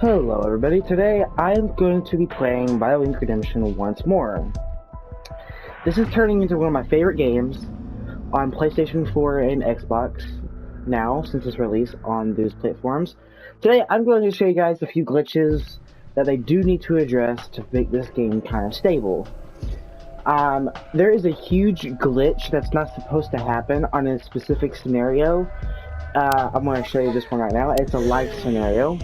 Hello everybody, today I'm going to be playing BioLink Redemption once more. This is turning into one of my favorite games on PlayStation 4 and Xbox now, since its release on those platforms. Today I'm going to show you guys a few glitches that they do need to address to make this game kind of stable. There is a huge glitch that's not supposed to happen on a specific scenario. I'm going to show you this one right now. It's a life scenario.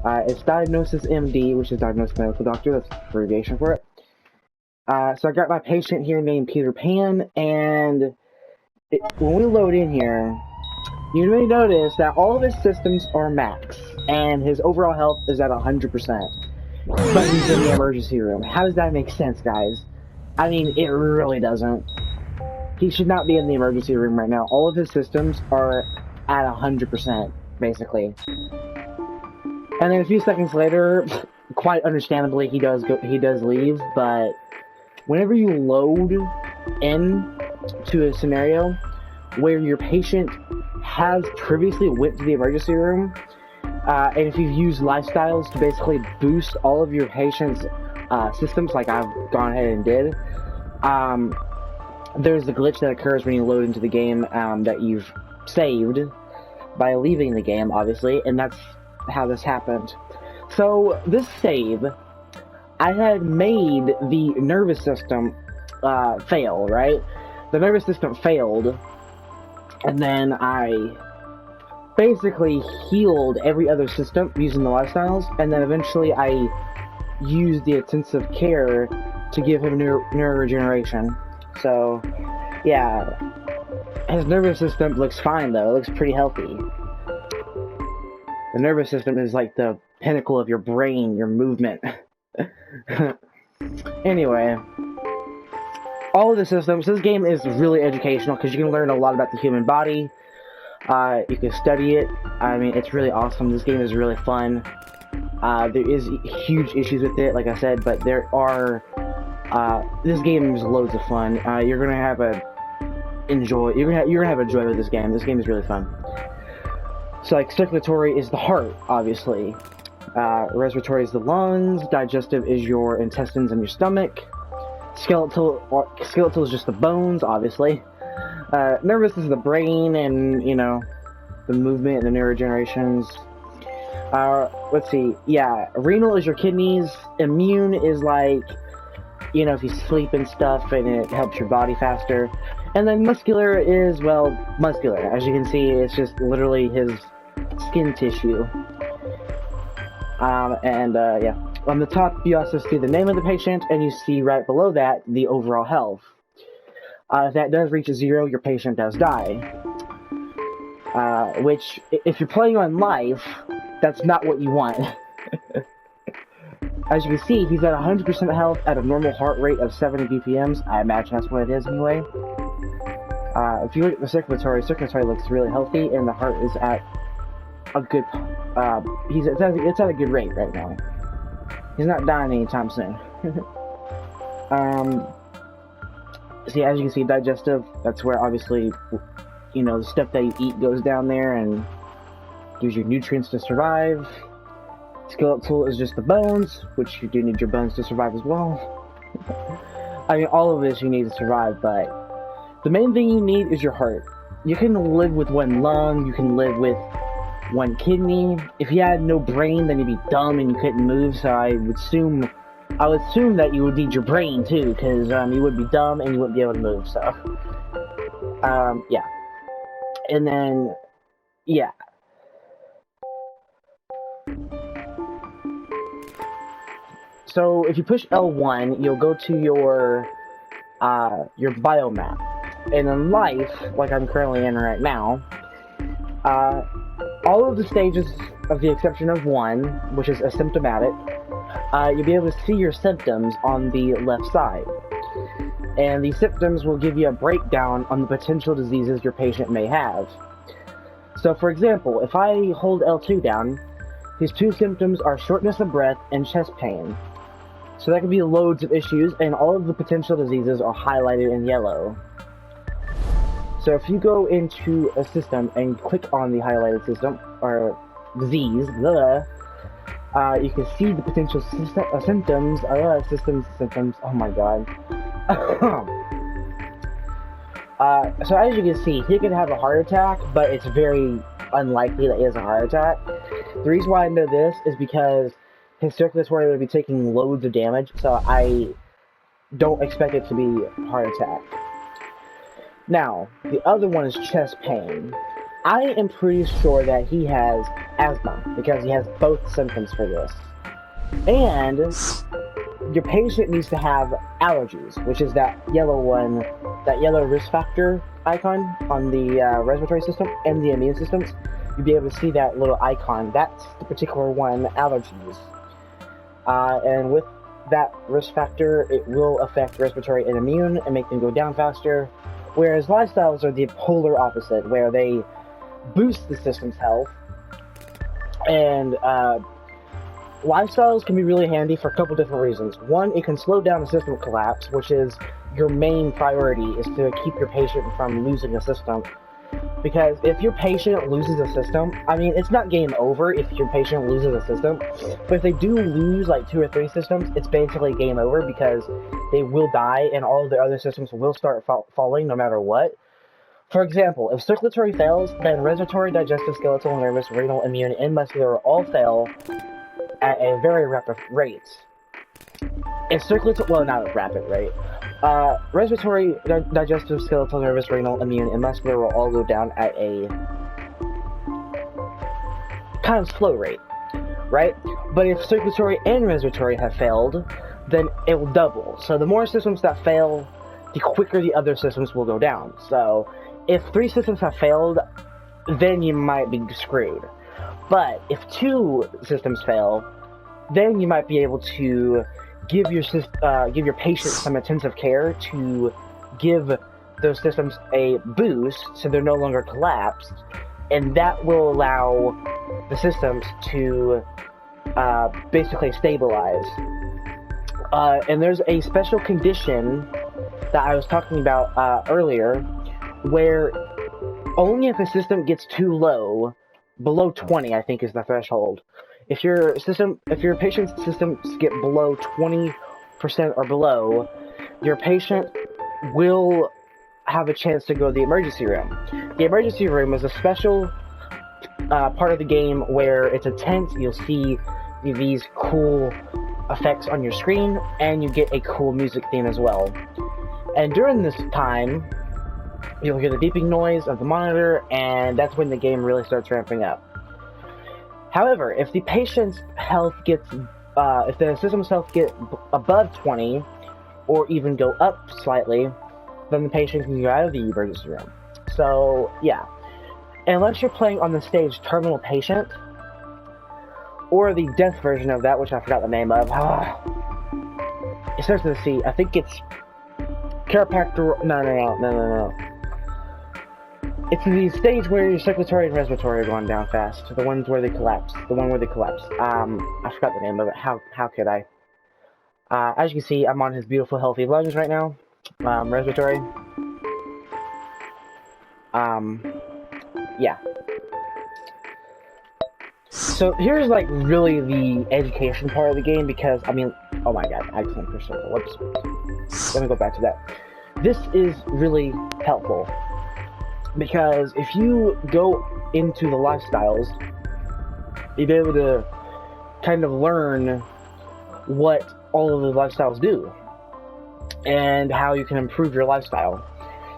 It's Diagnosis MD, which is Diagnosed Medical Doctor, that's the abbreviation for it. So I got my patient here named Peter Pan, and when we load in here, you may notice that all of his systems are max, and his overall health is at 100%. But he's in the emergency room. How does that make sense, guys? I mean, it really doesn't. He should not be in the emergency room right now. All of his systems are at 100%, basically. And then a few seconds later, quite understandably, he does leave. But whenever you load in to a scenario where your patient has previously went to the emergency room, and if you've used lifestyles to basically boost all of your patient's systems, like I've gone ahead and did, there's the glitch that occurs when you load into the game that you've saved by leaving the game, obviously, and that's how this happened. So this save, I had made the nervous system fail, right? The nervous system failed, and then I basically healed every other system using the lifestyles, and then eventually I used the intensive care to give him neuroregeneration. So yeah, his nervous system looks fine though. It looks pretty healthy. The nervous system is like the pinnacle of your brain, your movement. Anyway, all of the systems, this game is really educational because you can learn a lot about the human body. You can study it. I mean, it's really awesome. This game is really fun. There is huge issues with it, like I said, but there are, this game is loads of fun. You're gonna have a joy with this game. This game is really fun. So, like, circulatory is the heart, obviously. Respiratory is the lungs. Digestive is your intestines and your stomach. Skeletal is just the bones, obviously. Nervous is the brain and, you know, the movement and the neurogenerations. Let's see. Yeah, renal is your kidneys. Immune is like, you know, if you sleep and stuff and it helps your body faster. And then muscular is, well, muscular. As you can see, it's just literally his skin tissue. Yeah. On the top, you also see the name of the patient, and you see right below that, the overall health. If that does reach a 0, your patient does die. Which, if you're playing on life, that's not what you want. As you can see, he's at 100% health at a normal heart rate of 70 BPMs. I imagine that's what it is anyway. If you look at the circulatory looks really healthy, and the heart is at a good, it's at a good rate right now. He's not dying anytime soon. See, as you can see, digestive, that's where obviously, you know, the stuff that you eat goes down there and gives you nutrients to survive. Skeletal is just the bones, which you do need your bones to survive as well. I mean, all of this you need to survive, but the main thing you need is your heart. You can live with one lung, you can live with one kidney. If you had no brain, then you'd be dumb and you couldn't move, so I would assume that you would need your brain too, because you would be dumb and you wouldn't be able to move, so. Yeah. And then, yeah. So if you push L1, you'll go to your biomap. And in life, like I'm currently in right now, all of the stages, of the exception of one, which is asymptomatic, you'll be able to see your symptoms on the left side. And these symptoms will give you a breakdown on the potential diseases your patient may have. So for example, if I hold L2 down, his two symptoms are shortness of breath and chest pain. So that could be loads of issues, and all of the potential diseases are highlighted in yellow. So if you go into a system and click on the highlighted system, or disease, You can see the potential symptoms. Symptoms. Oh my god. So as you can see, he could have a heart attack, but it's very unlikely that he has a heart attack. The reason why I know this is because his circulatory would be taking loads of damage, so I don't expect it to be a heart attack. Now, the other one is chest pain. I am pretty sure that he has asthma, because he has both symptoms for this. And your patient needs to have allergies, which is that yellow one, that yellow risk factor icon on the respiratory system and the immune systems. You'll be able to see that little icon. That's the particular one, allergies. And with that risk factor, it will affect respiratory and immune and make them go down faster. Whereas lifestyles are the polar opposite, where they boost the system's health. And lifestyles can be really handy for a couple different reasons. One, it can slow down a system collapse, which is your main priority, is to keep your patient from losing a system. Because if your patient loses a system, I mean, it's not game over if your patient loses a system, but if they do lose like 2 or 3 systems, it's basically game over because they will die and all of their other systems will start falling no matter what. For example, if circulatory fails, then respiratory, digestive, skeletal, nervous, renal, immune, and muscular all fail at a very rapid rate. If circulatory, well, not a rapid rate. Respiratory, digestive, skeletal, nervous, renal, immune, and muscular will all go down at a kind of slow rate, right? But if circulatory and respiratory have failed, then it will double. So the more systems that fail, the quicker the other systems will go down. So if 3 systems have failed, then you might be screwed. But if 2 systems fail, then you might be able to give your patient some intensive care to give those systems a boost so they're no longer collapsed, and that will allow the systems to basically stabilize. And there's a special condition that I was talking about earlier, where only if a system gets too low, below 20 I think is the threshold. If your patient's systems get below 20% or below, your patient will have a chance to go to the emergency room. The emergency room is a special part of the game where it's a tent. You'll see these cool effects on your screen, and you get a cool music theme as well. And during this time, you'll hear the beeping noise of the monitor, and that's when the game really starts ramping up. However, if the patient's health gets, if the system's health get above 20, or even go up slightly, then the patient can go out of the emergency room. So, yeah. Unless you're playing on the stage Terminal Patient, or the death version of that, which I forgot the name of. It starts with a C. I think it's Chiropractor. No. It's the stage where your circulatory and respiratory are going down fast. The ones where they collapse. The one where they collapse. I forgot the name of it. How could I? As you can see, I'm on his beautiful, healthy lungs right now. Respiratory. Yeah. So here's like really the education part of the game, because I mean, oh my god, accent for circle. Whoops. Let me go back to that. This is really helpful, because if you go into the lifestyles, you'll be able to kind of learn what all of the lifestyles do and how you can improve your lifestyle.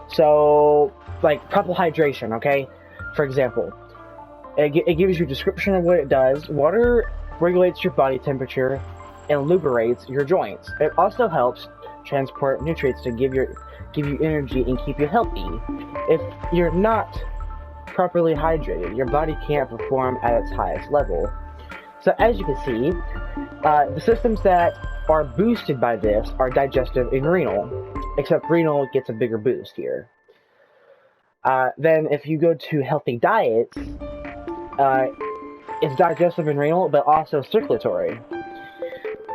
So, like proper hydration, okay? For example, it gives you a description of what it does. Water regulates your body temperature and lubricates your joints. It also helps transport nutrients to give you energy and keep you healthy. If you're not properly hydrated, your body can't perform at its highest level. So as you can see, the systems that are boosted by this are digestive and renal, except renal gets a bigger boost here. Then if you go to healthy diets, it's digestive and renal, but also circulatory.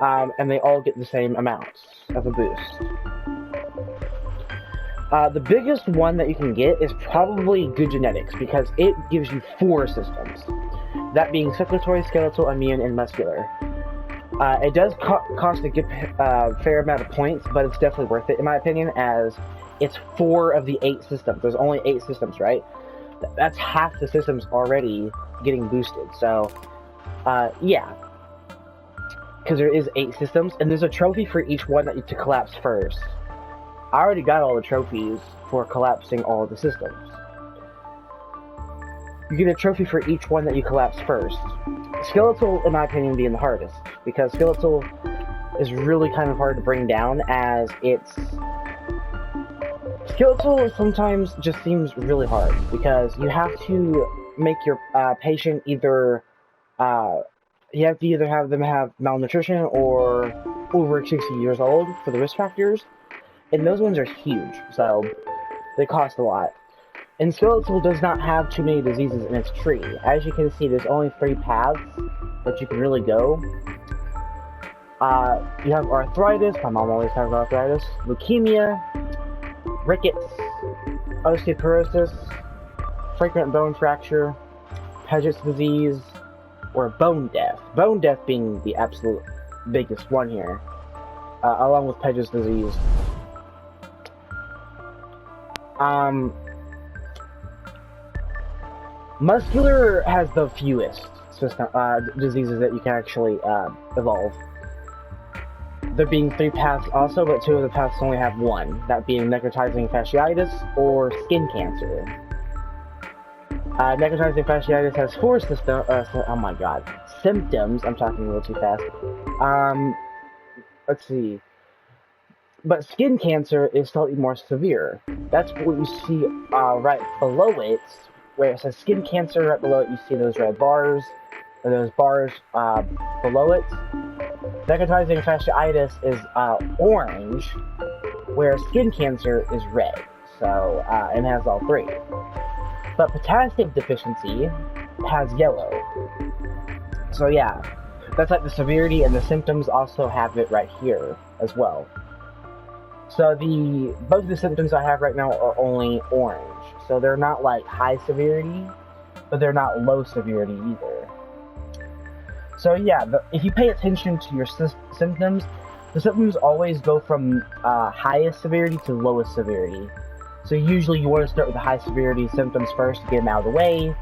And they all get the same amounts of a boost. The biggest one that you can get is probably good genetics, because it gives you 4 systems. that being circulatory, skeletal, immune, and muscular. It does cost a good fair amount of points, but it's definitely worth it in my opinion, as it's 4 of the 8 systems. There's only 8 systems, right? That's half the systems already getting boosted, so yeah. Because there is 8 systems, and there's a trophy for each one that you to collapse first. I already got all the trophies for collapsing all of the systems. You get a trophy for each one that you collapse first. Skeletal, in my opinion, being the hardest, because Skeletal is really kind of hard to bring down, as it's... Skeletal sometimes just seems really hard, because you have to make your patient either... you have to either have them have malnutrition or over 60 years old for the risk factors, and those ones are huge, so they cost a lot. And Skeletal does not have too many diseases in its tree. As you can see, there's only 3 paths that you can really go. You have arthritis, my mom always has arthritis, leukemia, rickets, osteoporosis, frequent bone fracture, Paget's disease, or bone death. Bone death being the absolute biggest one here, along with Paget's disease. Muscular has the fewest diseases that you can actually evolve. There being 3 paths also, but 2 of the paths only have 1, that being necrotizing fasciitis or skin cancer. Necrotizing fasciitis has 4 symptoms. I'm talking a little too fast. Let's see. But skin cancer is slightly more severe. That's what you see right below it, where it says skin cancer. Right below it, you see those red bars, or those bars below it. Necrotizing fasciitis is orange, where skin cancer is red. So, and has all 3. But potassium deficiency has yellow. So yeah, that's like the severity, and the symptoms also have it right here as well. So both of the symptoms I have right now are only orange. So they're not like high severity, but they're not low severity either. So yeah, if you pay attention to your symptoms, the symptoms always go from highest severity to lowest severity. So usually you want to start with the high severity symptoms first to get them out of the way.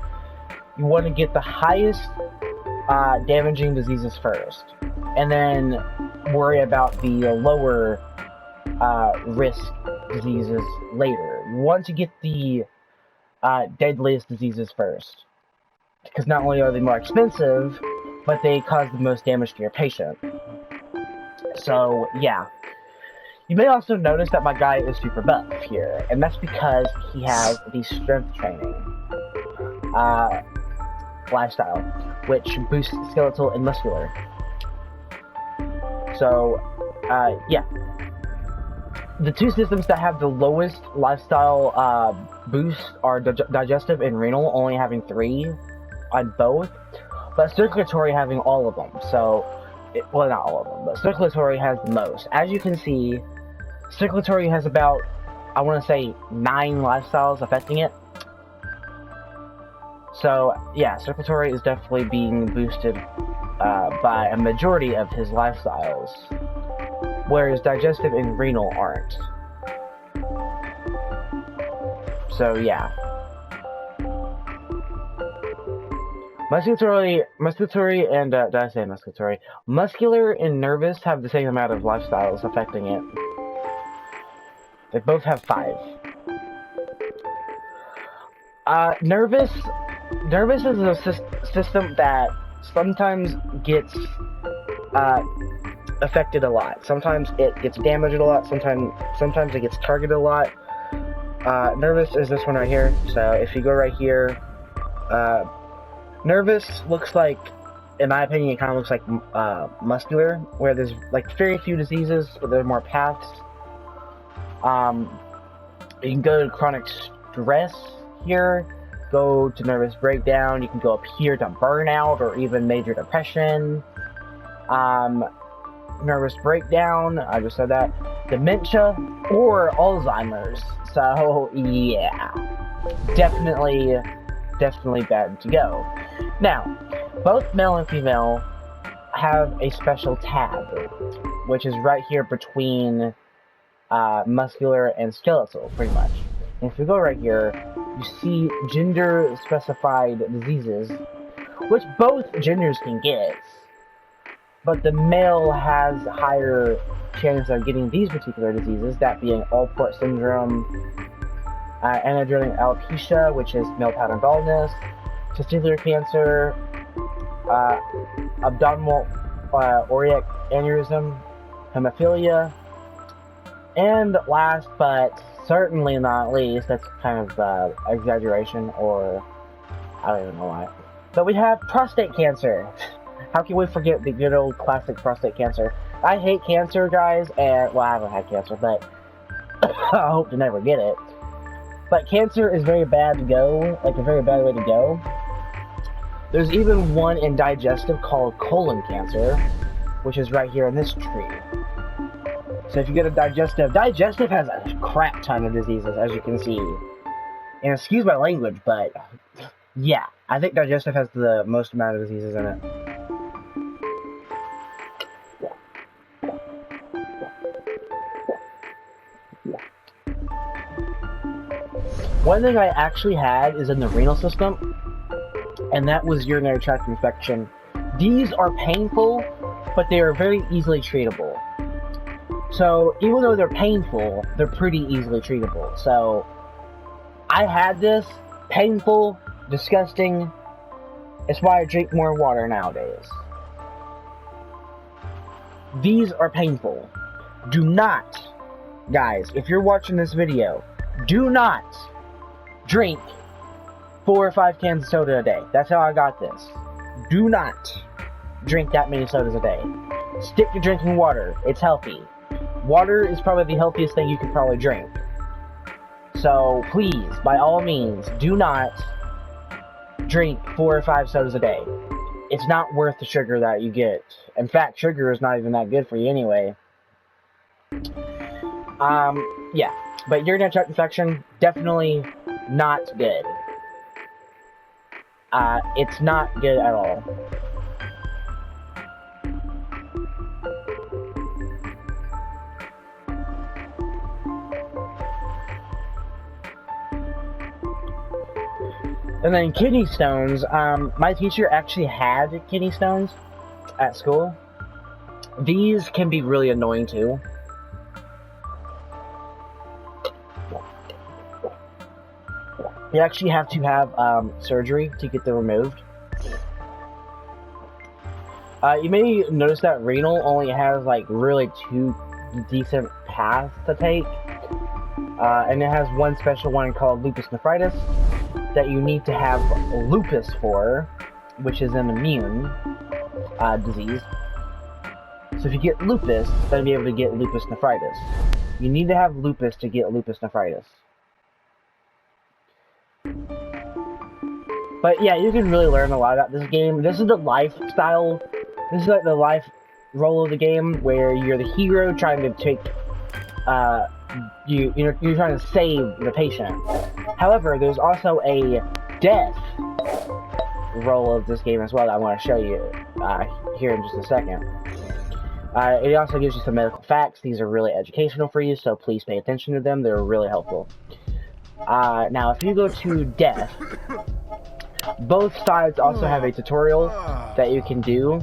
You want to get the highest damaging diseases first, and then worry about the lower risk diseases later. You want to get the deadliest diseases first, because not only are they more expensive, but they cause the most damage to your patient. So yeah. You may also notice that my guy is super buff here, and that's because he has the strength training lifestyle, which boosts skeletal and muscular. So, yeah. The 2 systems that have the lowest lifestyle boost are digestive and renal, only having 3 on both, but circulatory having all of them. So, well, not all of them, but circulatory has the most. As you can see, circulatory has about, I want to say, 9 lifestyles affecting it. So, yeah, circulatory is definitely being boosted by a majority of his lifestyles, whereas digestive and renal aren't. So, yeah. Musculatory and, did I say musculatory? Muscular and nervous have the same amount of lifestyles affecting it. They both have 5. Nervous is a system that sometimes gets affected a lot. Sometimes it gets damaged a lot. Sometimes it gets targeted a lot. Nervous is this one right here. So if you go right here, nervous looks like, in my opinion, it kind of looks like muscular, where there's like very few diseases, but there are more paths. You can go to chronic stress here, go to nervous breakdown, you can go up here to burnout or even major depression, nervous breakdown, I just said that, dementia, or Alzheimer's. So, yeah, definitely bad to go. Now, Both male and female have a special tab, which is right here between muscular and skeletal, pretty much. And if we go right here, you see gender-specified diseases, which both genders can get, but the male has higher chance of getting these particular diseases, that being Alport syndrome, anadrenic alopecia, which is male pattern baldness, testicular cancer, abdominal aortic aneurysm, hemophilia, and last but certainly not least, that's kind of exaggeration, or I don't even know why, but we have prostate cancer. How can we forget the good old classic prostate cancer? I hate cancer, guys, and, well, I haven't had cancer, but I hope to never get it. But cancer is very bad to go, like a very bad way to go. There's even one in digestive called colon cancer, which is right here in this tree. So if you get a digestive has a crap ton of diseases, as you can see. And excuse my language, but yeah, I think digestive has the most amount of diseases in it. One thing I actually had is in the renal system, and that was urinary tract infection. These are painful, but they are very easily treatable. So, even though they're painful, they're pretty easily treatable. So, I had this, painful, disgusting. It's why I drink more water nowadays. These are painful. Do not, guys, if you're watching this video, do not drink 4 or 5 cans of soda a day. That's how I got this. Do not drink that many sodas a day. Stick to drinking water. It's healthy. Water is probably the healthiest thing you can probably drink. So, please, by all means, do not drink 4 or 5 sodas a day. It's not worth the sugar that you get. In fact, sugar is not even that good for you anyway. Yeah. But urinary tract infection, definitely not good. It's not good at all. And then kidney stones, my teacher actually had kidney stones at school. These can be really annoying too. You actually have to have surgery to get them removed. You may notice that renal only has like really 2 decent paths to take. And it has one special one called lupus nephritis that you need to have lupus for, which is an immune disease. So if you get lupus, then you'll be able to get lupus nephritis. You need to have lupus to get lupus nephritis. But yeah, you can really learn a lot about this game. This is the lifestyle. This is like the life role of the game, where you're the hero trying to take, you're trying to save the patient. However, there's also a death role of this game as well that I want to show you here in just a second. It also gives you some medical facts. These are really educational for you, so please pay attention to them. They're really helpful. Now, if you go to death, both sides also have a tutorial that you can do.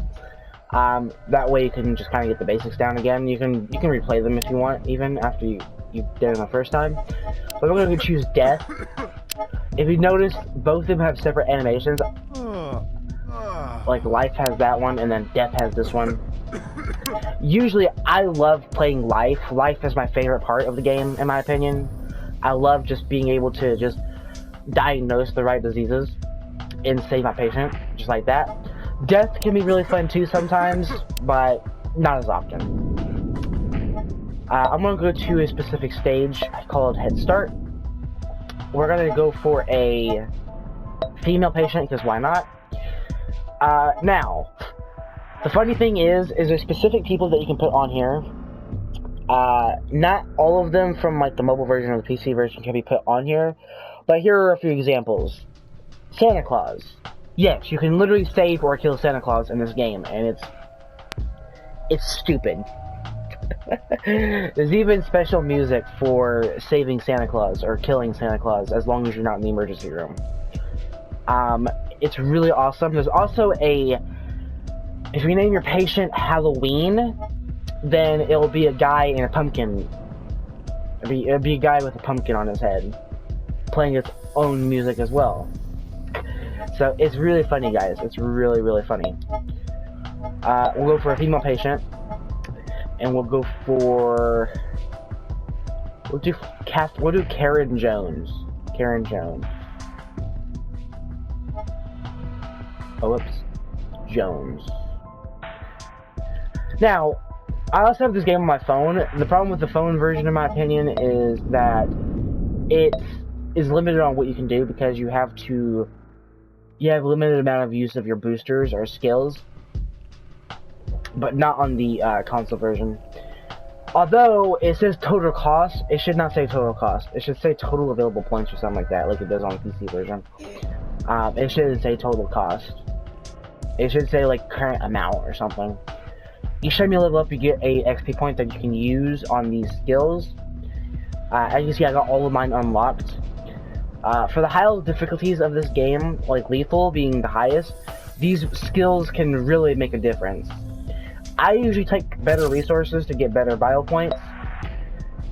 That way you can just kind of get the basics down again. You can replay them if you want, even after you did them the first time. But I'm going to choose death. If you notice, both of them have separate animations. Like life has that one, and then death has this one. Usually, I love playing life. Life is my favorite part of the game, in my opinion. I love just being able to just diagnose the right diseases and save my patient, just like that. Death can be really fun too sometimes, but not as often. I'm going to go to a specific stage called Head Start. We're going to go for a female patient, because why not? Now, the funny thing is there's specific people that you can put on here. Not all of them from like the mobile version or the PC version can be put on here, but here are a few examples. Santa Claus. Yes, you can literally save or kill Santa Claus in this game, and it's stupid. There's even special music for saving Santa Claus or killing Santa Claus as long as you're not in the emergency room. It's really awesome. There's also if you name your patient Halloween, then it'll be a guy in a pumpkin. It'll be a guy with a pumpkin on his head, playing its own music as well. So it's really funny, guys. It's really, really funny. We'll go for a female patient, and we'll go for we'll do Karen Jones. Karen Jones. Oh, whoops. Jones. Now, I also have this game on my phone. The problem with the phone version, in my opinion, is that it is limited on what you can do because you have limited amount of use of your boosters or skills, but not on the console version. Although it says total cost, it should not say total cost. It should say total available points or something like that, like it does on the PC version. It shouldn't say total cost. It should say like current amount or something. Each time you level up, you get a XP point that you can use on these skills. As you see, I got all of mine unlocked. For the high difficulties of this game, like lethal being the highest, these skills can really make a difference. I usually take better resources to get better bio points.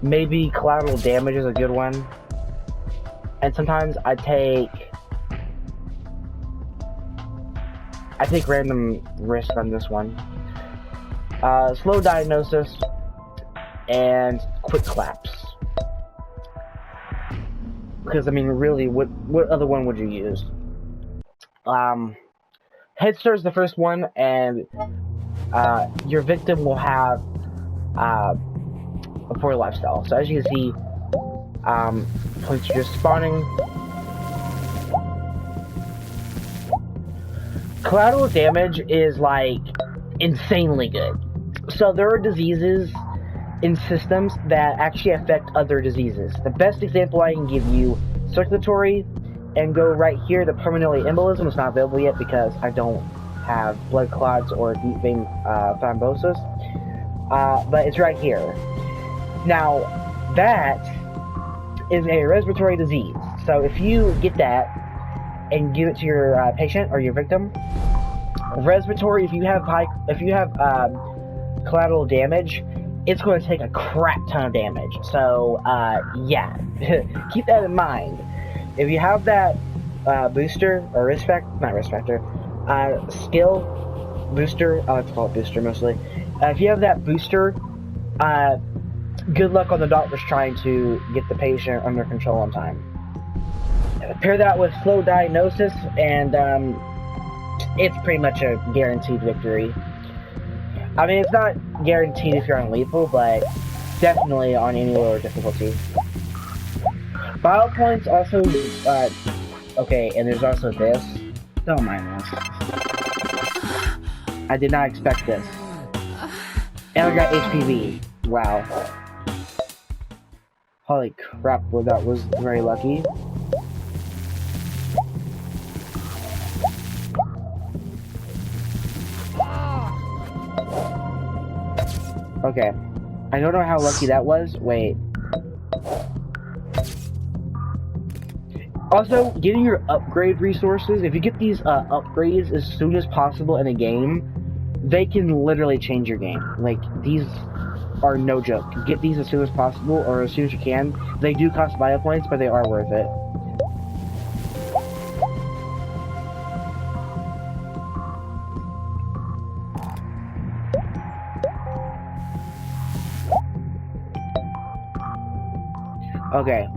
Maybe collateral damage is a good one. And sometimes I take random risk on this one. Slow diagnosis and quick claps. Because I mean, really, what other one would you use? Head Start is the first one, and your victim will have a poor lifestyle. So as you can see, points are just spawning. Collateral damage is like insanely good. So there are diseases in systems that actually affect other diseases. The best example I can give you, circulatory, and go right here to permanently embolism. It's not available yet because I don't have blood clots or deep vein thrombosis, but it's right here. Now, that is a respiratory disease. So if you get that and give it to your patient or your victim, respiratory, if you have collateral damage, it's going to take a crap ton of damage. So, yeah, keep that in mind. If you have that booster, or skill booster, I like to call it booster mostly. If you have that booster, good luck on the doctors trying to get the patient under control on time. Pair that with slow diagnosis, and it's pretty much a guaranteed victory. I mean, it's not guaranteed if you're on lethal, but definitely on any lower difficulty. Bio points also, okay, and there's also this. Don't mind this. I did not expect this. And I got HPV. Wow. Holy crap, well that was very lucky. Okay. I don't know how lucky that was. Wait. Also, getting your upgrade resources, if you get these upgrades as soon as possible in a game, they can literally change your game. Like, these are no joke. Get these as soon as possible, or as soon as you can. They do cost bio points, but they are worth it. Okay.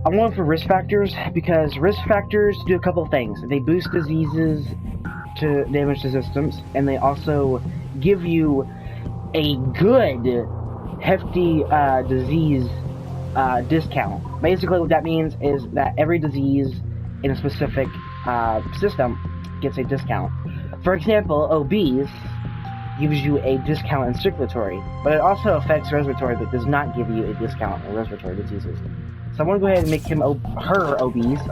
I'm going for risk factors, because risk factors do a couple things. They boost diseases to damage the systems, and they also give you a good, hefty disease discount. Basically what that means is that every disease in a specific system gets a discount. For example, obese gives you a discount in circulatory, but it also affects respiratory, but does not give you a discount in respiratory diseases. So I'm going to go ahead and make him her obese.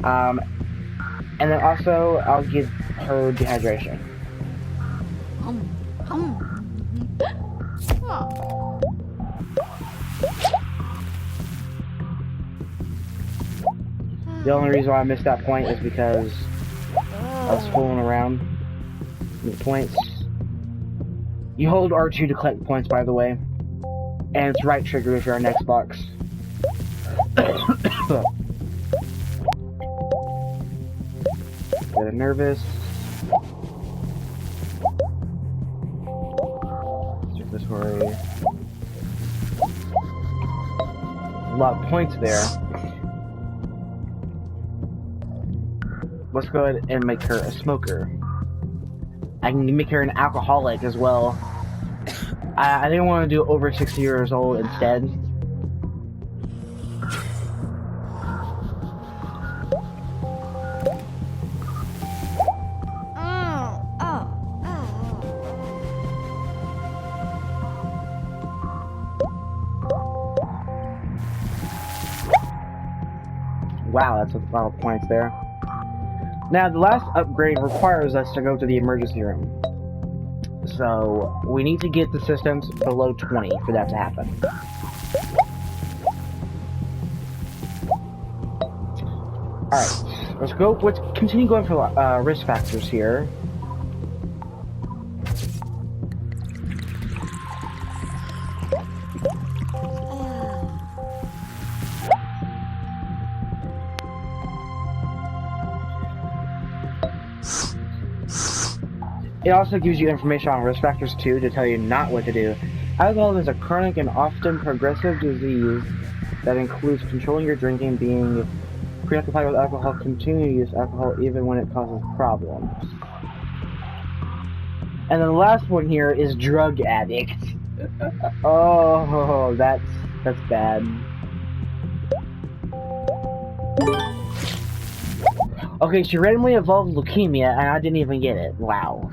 And then also, I'll give her dehydration. The only reason why I missed that point is because I was fooling around with points. You hold R2 to collect points, by the way. And it's right trigger if you're on Xbox. Get nervous. Circulatory. A lot of points there. Let's go ahead and make her a smoker. I can make her an alcoholic as well. I didn't want to do over 60 years old instead. Wow, that's a lot of points there. Now, the last upgrade requires us to go to the emergency room. So, we need to get the systems below 20 for that to happen. Alright, let's continue going for risk factors here. It also gives you information on risk factors too, to tell you not what to do. Alcohol is a chronic and often progressive disease that includes controlling your drinking, being preoccupied with alcohol, continuing to use alcohol even when it causes problems. And then the last one here is drug addict. Oh, that's bad. Okay, she randomly evolved leukemia, and I didn't even get it. Wow.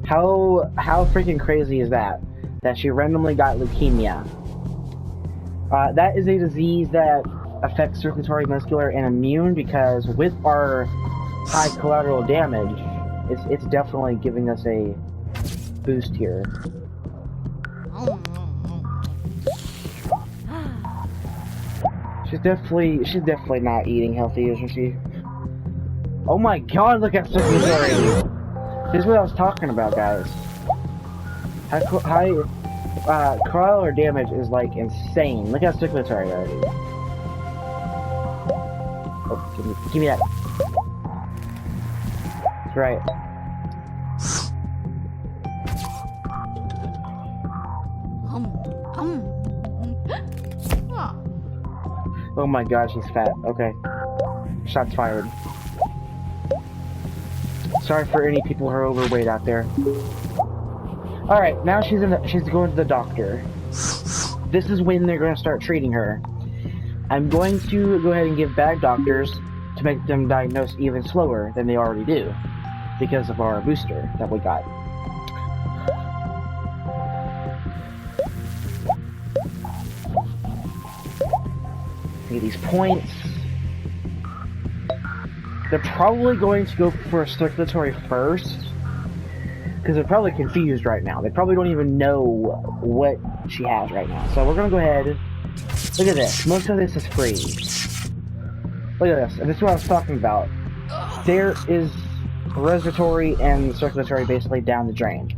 How freaking crazy is that? That she randomly got leukemia. That is a disease that affects circulatory, muscular, and immune, because with our high collateral damage, it's definitely giving us a boost here. She's definitely not eating healthy, isn't she? Oh my god, look at circulatory! This is what I was talking about, guys. High collateral damage is like insane. Look at circulatory already. Oh, give me that. That's right. Oh my god, she's fat. Okay. Shots fired. Sorry for any people who are overweight out there. Alright, now she's going to the doctor. This is when they're going to start treating her. I'm going to go ahead and give bad doctors to make them diagnose even slower than they already do, because of our booster that we got. Get these points. They're probably going to go for circulatory first, because they're probably confused right now. They probably don't even know what she has right now. So we're gonna go ahead. Look at this. Most of this is free. Look at this. And this is what I was talking about. There is respiratory and circulatory basically down the drain.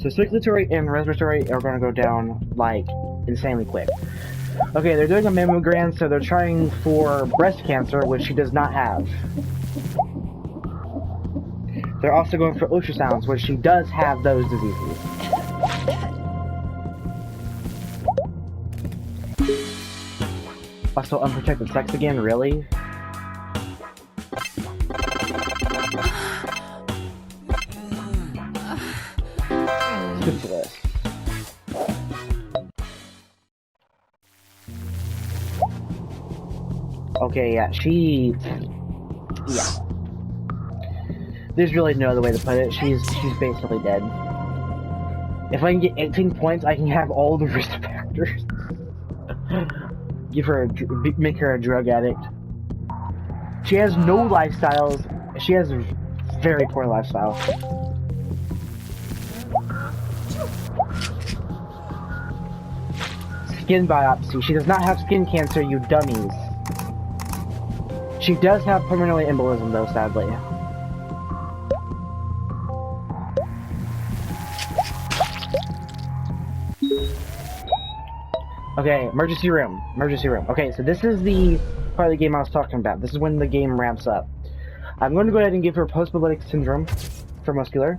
So circulatory and respiratory are gonna go down like insanely quick. Okay, they're doing a mammogram, so they're trying for breast cancer, which she does not have. They're also going for ultrasounds, which she does have those diseases. Also, unprotected sex again, really? Syphilis. Okay, yeah, yeah. There's really no other way to put it. She's basically dead. If I can get 18 points, I can have all the risk factors. Make her a drug addict. She has no lifestyles. She has a very poor lifestyle. Skin biopsy. She does not have skin cancer, you dummies. She does have pulmonary embolism, though, sadly. Okay, emergency room. Emergency room. Okay, so this is the part of the game I was talking about. This is when the game ramps up. I'm going to go ahead and give her post-paralytic syndrome for muscular.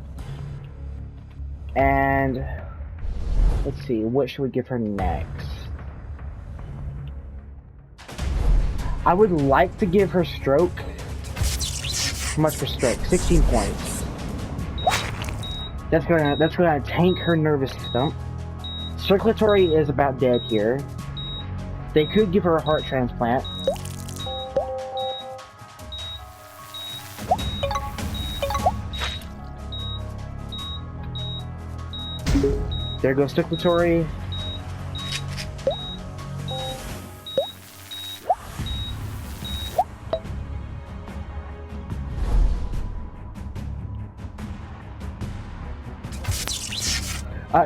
And let's see, what should we give her next? I would like to give her stroke. How much for stroke? 16 points. That's gonna tank her nervous system. Circulatory is about dead here. They could give her a heart transplant. There goes circulatory.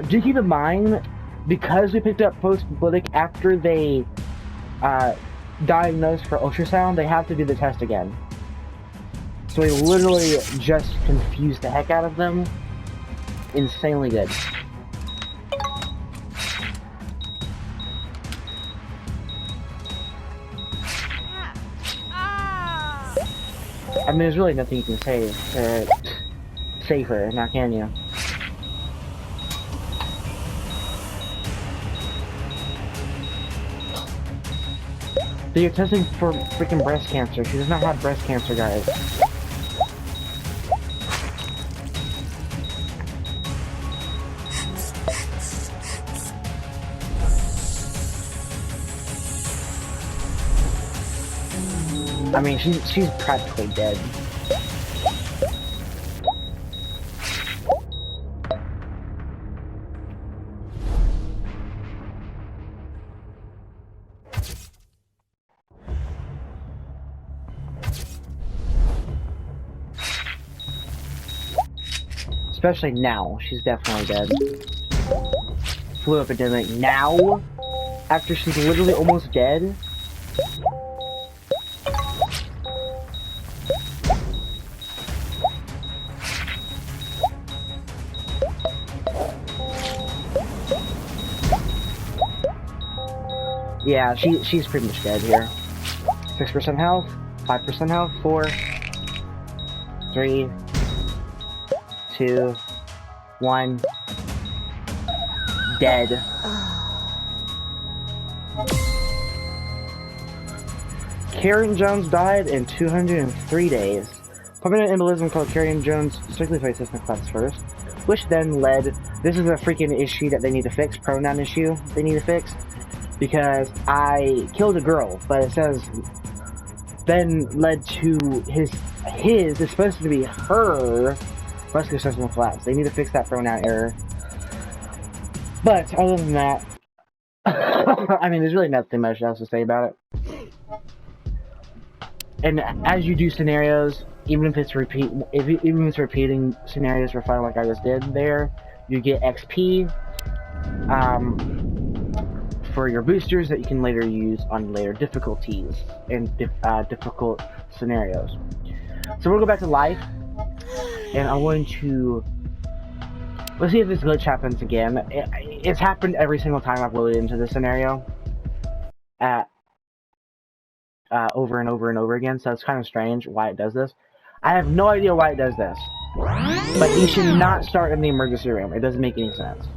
Do keep in mind, because we picked up post-paralytic after they diagnosed for ultrasound, they have to do the test again. So we literally just confused the heck out of them. Insanely good. I mean, there's really nothing you can say to save her, now can you? So you're testing for freaking breast cancer. She does not have breast cancer, guys. I mean, she's practically dead. Especially now, she's definitely dead. Flu epidemic now? After she's literally almost dead? Yeah, she's pretty much dead here. 6% health, 5% health, 4, 3, 2, 1, dead. Karen Jones died in 203 days. Pulmonary embolism called Karen Jones circulatory system collapse first, which then led. This is a freaking issue that they need to fix. Pronoun issue they need to fix. Because I killed a girl, but it says then led to his is supposed to be her muscular system collapse. They need to fix that pronoun error. But other than that, I mean, there's really nothing much else to say about it. And as you do scenarios, even if it's repeating scenarios for fun like I just did there, you get XP. For your boosters that you can later use on later difficulties and difficult scenarios. So we'll go back to life, and I'm going to let's see if this glitch happens again. It's happened every single time I've loaded into this scenario, over and over and over again. So it's kind of strange why it does this. I have no idea why it does this, but you should not start in the emergency room. It doesn't make any sense.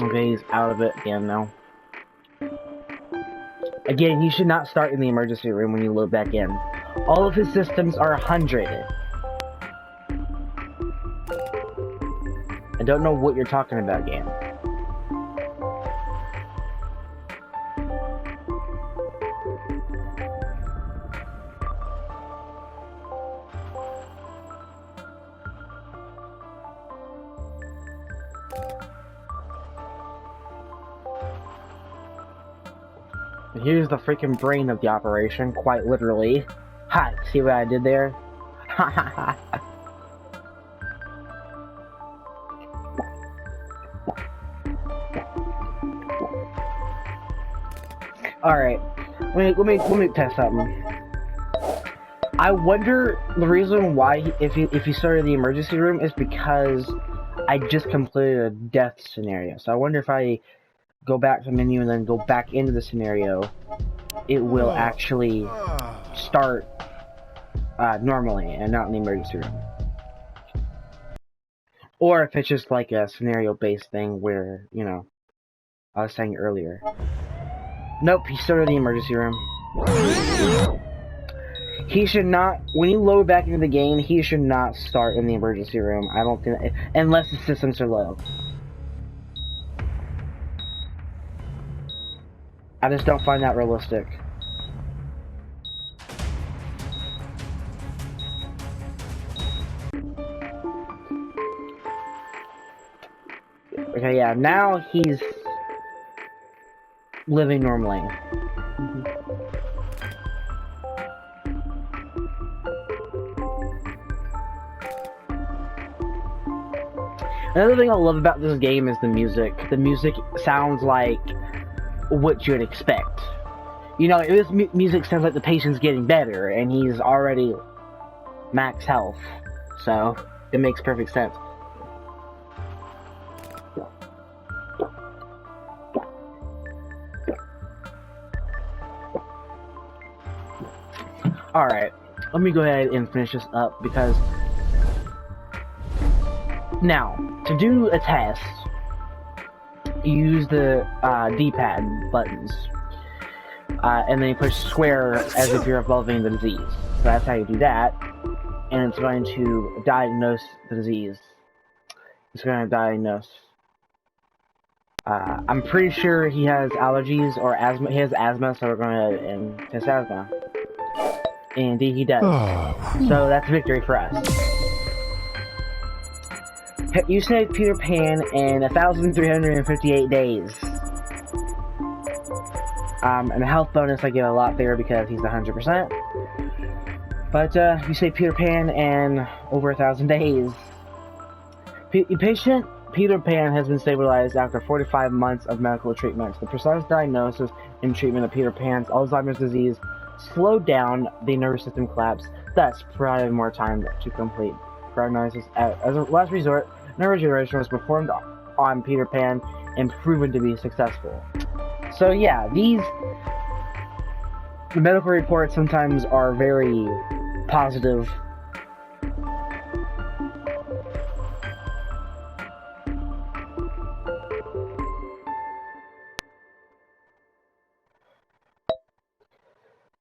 Okay, he's out of it again now. Again, you should not start in the emergency room when you load back in. All of his systems are 100. I don't know what you're talking about, game. Here's the freaking brain of the operation, quite literally. Ha! See what I did there? Ha ha ha! Alright, let me test something. I wonder the reason why if you started the emergency room is because I just completed a death scenario. So I wonder if I go back to the menu and then go back into the scenario, it will actually start normally and not in the emergency room. Or if it's just like a scenario-based thing where, you know, I was saying earlier. Nope, he started the emergency room. He should not, when you load back into the game, he should not start in the emergency room. I don't think, unless the systems are low. I just don't find that realistic. Okay, yeah, now he's living normally. Another thing I love about this game is the music. The music sounds like what you would expect. You know, this music sounds like the patient's getting better, and he's already max health. So, it makes perfect sense. Alright, let me go ahead and finish this up, because now, to do a test, you use the D-pad buttons, and then you push square as if you're evolving the disease. So that's how you do that, and it's going to diagnose the disease. It's going to diagnose. I'm pretty sure he has allergies or asthma. He has asthma, so we're going to test asthma. And indeed he does. So that's victory for us. You saved Peter Pan in 1,358 days. And the health bonus I get a lot there because he's 100%. But you saved Peter Pan in over 1,000 days. Patient Peter Pan has been stabilized after 45 months of medical treatment. The precise diagnosis and treatment of Peter Pan's Alzheimer's disease slowed down the nervous system collapse, thus providing more time to complete prognosis. As a last resort, neuroregeneration was performed on Peter Pan and proven to be successful. So yeah, the medical reports sometimes are very positive.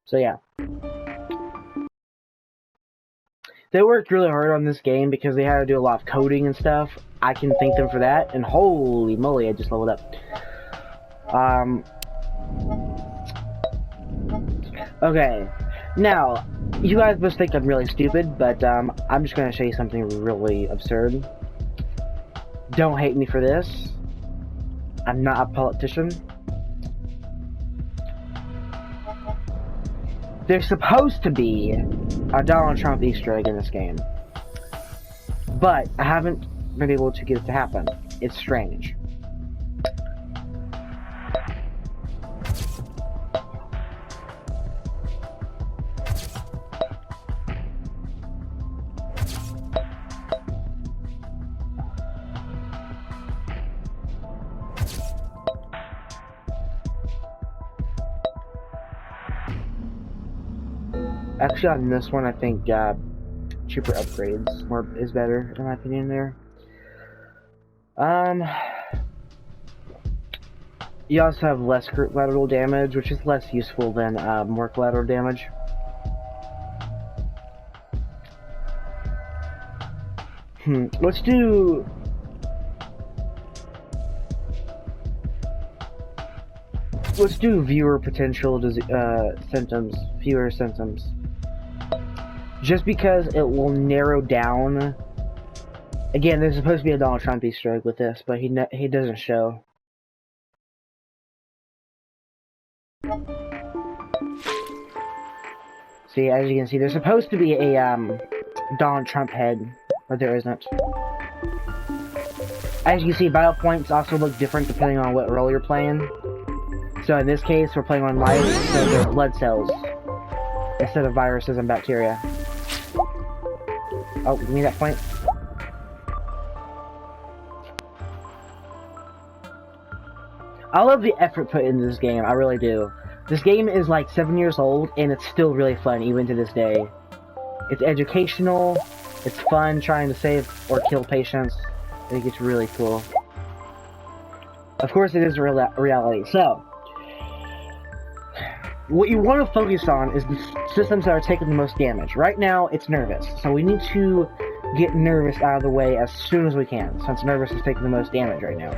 So yeah. They worked really hard on this game because they had to do a lot of coding and stuff. I can thank them for that, and holy moly, I just leveled up. Okay, now, you guys must think I'm really stupid, but I'm just gonna show you something really absurd. Don't hate me for this. I'm not a politician. There's supposed to be a Donald Trump Easter egg in this game, but I haven't been able to get it to happen. It's strange. Actually, on this one, I think cheaper upgrades is better, in my opinion. There. You also have less collateral damage, which is less useful than more collateral damage. Let's do... Let's do viewer potential symptoms. Viewer symptoms. Just because it will narrow down... Again, there's supposed to be a Donald Trump Easter egg with this, but he doesn't show. See, as you can see, there's supposed to be a Donald Trump head, but there isn't. As you can see, battle points also look different depending on what role you're playing. So in this case, we're playing on life, so they're blood cells instead of viruses and bacteria. Oh, give me that point. I love the effort put into this game, I really do. This game is like 7 years old, and it's still really fun, even to this day. It's educational, it's fun trying to save or kill patients. I think it's really cool. Of course, it is reality. So, what you want to focus on is the systems that are taking the most damage. Right now, it's nervous, so we need to get nervous out of the way as soon as we can, since nervous is taking the most damage right now.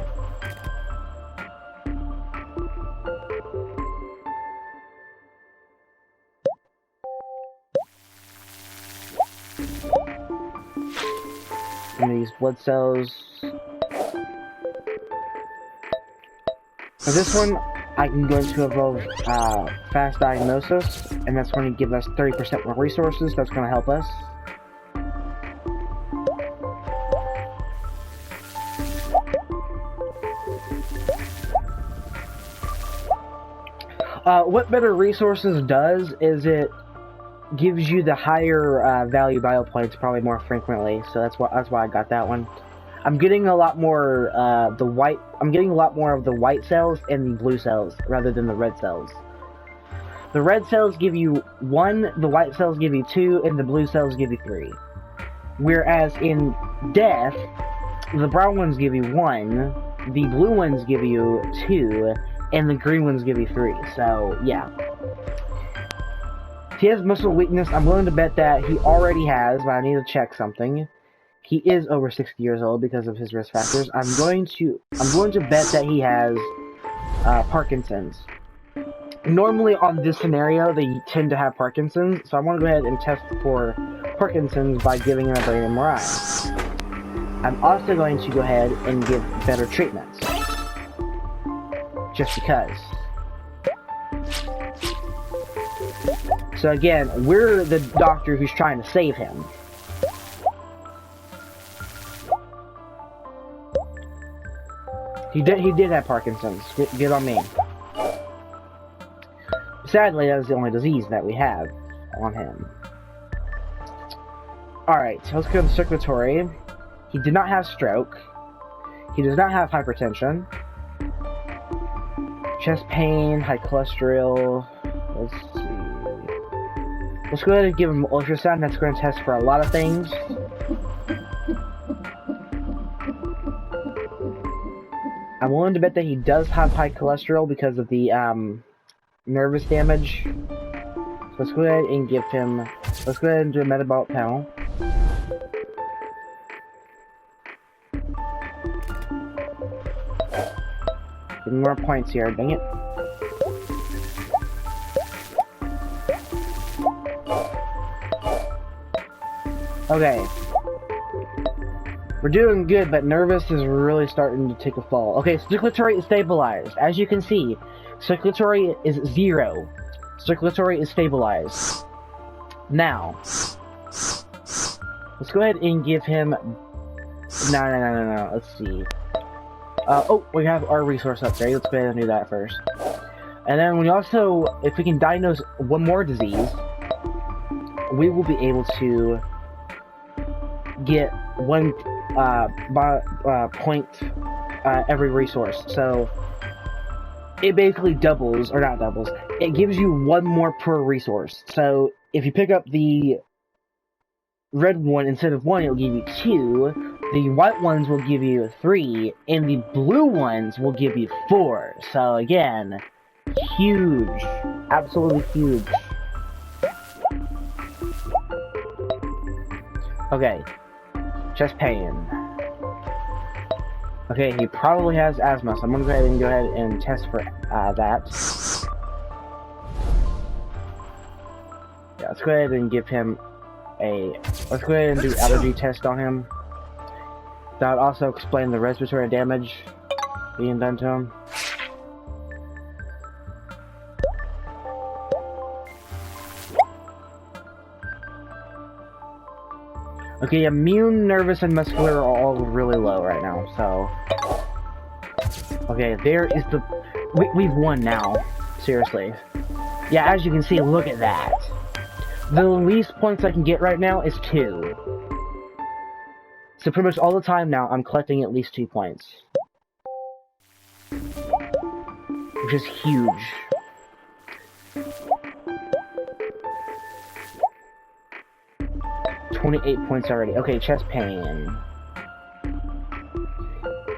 And these blood cells. For this one, I'm going to evolve fast diagnosis, and that's going to give us 30% more resources. That's going to help us. What better resources does is it gives you the higher value bio points probably more frequently, so that's why I got that one. I'm getting a lot more I'm getting a lot more of the white cells and the blue cells rather than the red cells. The red cells give you 1, the white cells give you 2, and the blue cells give you 3. Whereas in death, the brown ones give you 1, the blue ones give you 2, and the green ones give you 3. So yeah. He has muscle weakness. I'm willing to bet that he already has, but I need to check something. He is over 60 years old because of his risk factors. I'm going to bet that he has Parkinson's. Normally on this scenario, they tend to have Parkinson's, so I want to go ahead and test for Parkinson's by giving him a brain MRI. I'm also going to go ahead and give better treatments. Just because. So again, we're the doctor who's trying to save him. He did have Parkinson's. Good on me. Sadly, that is the only disease that we have on him. Alright, so let's go to the circulatory. He did not have stroke. He does not have hypertension. Chest pain, high cholesterol. Let's see. Let's go ahead and give him ultrasound. That's going to test for a lot of things. I'm willing to bet that he does have high cholesterol because of the nervous damage. So let's go ahead and give him. Let's go ahead and do a metabolic panel. Give me more points here, dang it. Okay. We're doing good, but nervous is really starting to take a fall. Okay, circulatory is stabilized. As you can see, circulatory is 0. Circulatory is stabilized. Now, let's go ahead and give him... No. Let's see. Oh, we have our resource upgrade. Let's go ahead and do that first. And then we also, if we can diagnose one more disease, we will be able to get 1 point every resource. So it basically doubles, or not doubles, it gives you 1 more per resource. So if you pick up the red one instead of 1, it'll give you 2, The white ones will give you 3, and the blue ones will give you 4. So again, huge. Absolutely huge. Okay. Chest pain. Okay, he probably has asthma, so I'm gonna go ahead and test for that. Yeah, let's go ahead and give him let's go ahead and do allergy test on him. That would also explain the respiratory damage being done to him. Okay, immune, nervous, and muscular are all really low right now, so... Okay, there is the... We've won now. Seriously. Yeah, as you can see, look at that. The least points I can get right now is 2. So pretty much all the time now, I'm collecting at least 2 points. Which is huge. $28 points already. Okay, chest pain.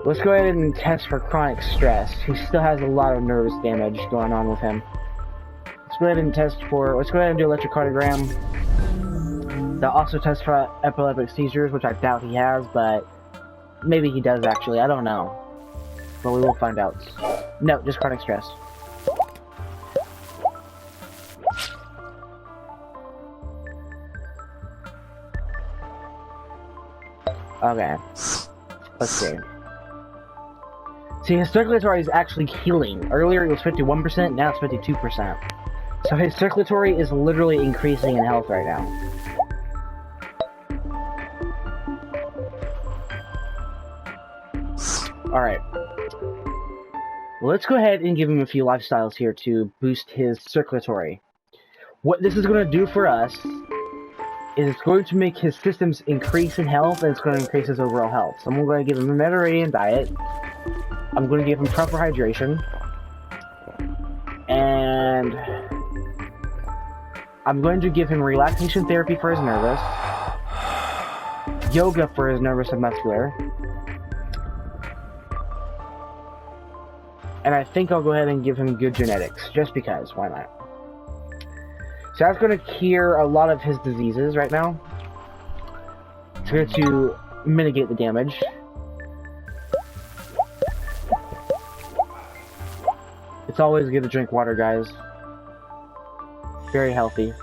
Let's go ahead and test for chronic stress. He still has a lot of nervous damage going on with him. Let's go ahead and test for... Let's go ahead and do electrocardiogram. They'll also test for epileptic seizures, which I doubt he has, but... Maybe he does, actually. I don't know. But we will find out. No, just chronic stress. Okay. Let's see. See, his circulatory is actually healing. Earlier it was 51%, now it's 52%. So his circulatory is literally increasing in health right now. Alright. Let's go ahead and give him a few lifestyles here to boost his circulatory. What this is going to do for us is it's going to make his systems increase in health, and it's going to increase his overall health. So I'm going to give him a Mediterranean diet. I'm going to give him proper hydration. And I'm going to give him relaxation therapy for his nervous. Yoga for his nervous and muscular. And I think I'll go ahead and give him good genetics, just because, why not? So that's going to cure a lot of his diseases right now. It's going to mitigate the damage. It's always good to drink water, guys. Very healthy.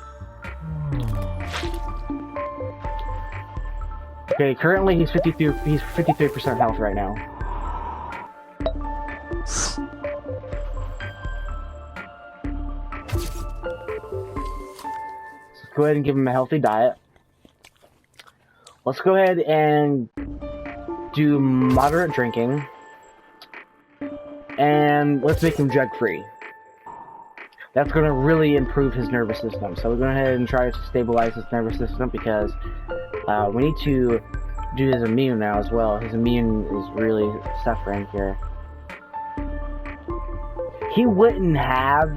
Okay, currently he's 53% health right now. Go ahead and give him a healthy diet. Let's go ahead and do moderate drinking. And let's make him drug-free. That's going to really improve his nervous system. So we're going to go ahead and try to stabilize his nervous system because we need to do his immune now as well. His immune is really suffering here. He wouldn't have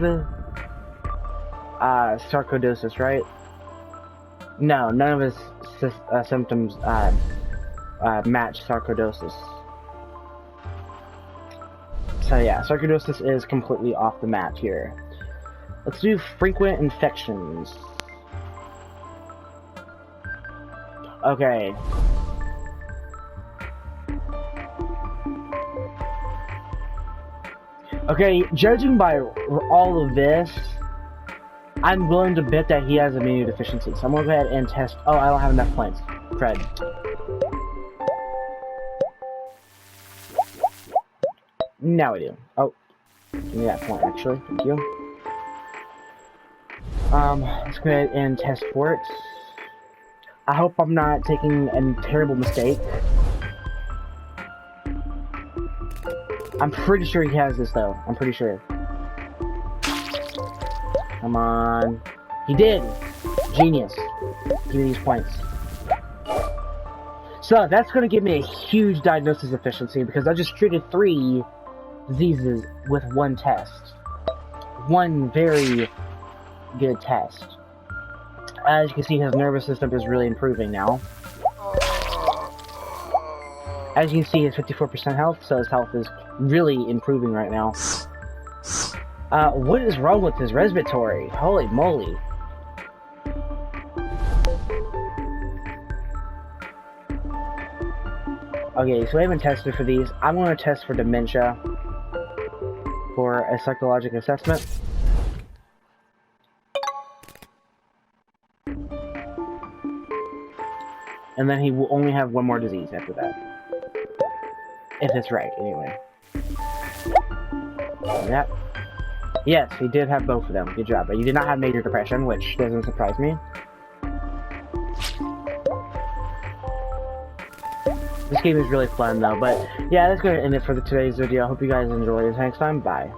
sarcoidosis, right? No, none of his symptoms match sarcoidosis. So yeah, sarcoidosis is completely off the map here. Let's do frequent infections. Okay. Okay, judging by all of this, I'm willing to bet that he has immunodeficiency. So I'm gonna go ahead and test. Oh, I don't have enough points. Crud. Now we do. Oh, give me that point actually. Thank you. Let's go ahead and test for it. I hope I'm not taking a terrible mistake. I'm pretty sure he has this though. I'm pretty sure. Come on. He did! Genius. Give me these points. So, that's going to give me a huge diagnosis efficiency because I just treated 3 diseases with 1 test. 1 very good test. As you can see, his nervous system is really improving now. As you can see, he has 54% health, so his health is really improving right now. What is wrong with his respiratory? Holy moly. Okay, so we haven't tested for these. I'm going to test for dementia for a psychological assessment. And then he will only have one more disease after that. If it's right, anyway. Yep. Yes, he did have both of them. Good job. But you did not have major depression, which doesn't surprise me. This game is really fun, though. But yeah, that's going to end it for today's video. I hope you guys enjoyed. Until next time, bye.